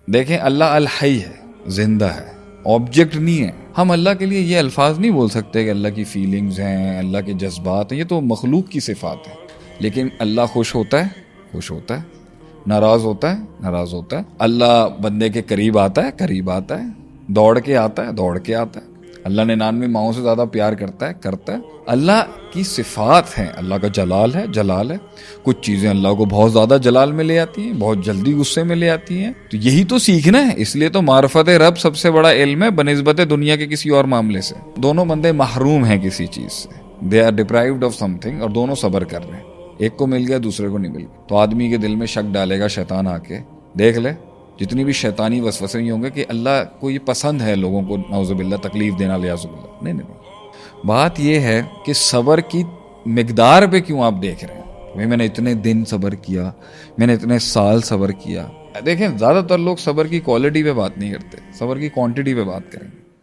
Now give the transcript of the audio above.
دیکھیں اللہ الحی ہے، زندہ ہے، آبجیکٹ نہیں ہے. ہم اللہ کے لیے یہ الفاظ نہیں بول سکتے کہ اللہ کی فیلنگز ہیں، اللہ کے جذبات ہیں، یہ تو مخلوق کی صفات ہیں. لیکن اللہ خوش ہوتا ہے، خوش ہوتا ہے، ناراض ہوتا ہے، ناراض ہوتا ہے. اللہ بندے کے قریب آتا ہے، قریب آتا ہے، دوڑ کے آتا ہے، دوڑ کے آتا ہے. اللہ 99 ماؤں سے زیادہ پیار کرتا ہے، کرتا ہے. اللہ کی صفات ہیں، اللہ کا جلال ہے، جلال ہے. کچھ چیزیں اللہ کو بہت زیادہ جلال میں لے آتی ہیں، بہت جلدی غصے میں لے آتی ہیں. تو یہی تو سیکھنا ہے. اس لیے تو معرفت رب سب سے بڑا علم ہے بنسبت دنیا کے کسی اور معاملے سے. دونوں بندے محروم ہیں کسی چیز سے، they are deprived of something, اور دونوں صبر کر رہے ہیں. ایک کو مل گیا، دوسرے کو نہیں مل گیا. تو آدمی کے دل میں شک ڈالے گا شیطان آ کے. دیکھ لے جتنی بھی شیطانی وسوسے ہوں گے کہ اللہ کو یہ پسند ہے لوگوں کو نعوذ باللہ تکلیف دینا، لیاذ باللہ. نہیں. بات یہ ہے کہ صبر کی مقدار پہ کیوں آپ دیکھ رہے ہیں. میں نے اتنے دن صبر کیا، میں نے اتنے سال صبر کیا. دیکھیں زیادہ تر لوگ صبر کی کوالٹی پہ بات نہیں کرتے، صبر کی کوانٹٹی پہ بات کریں.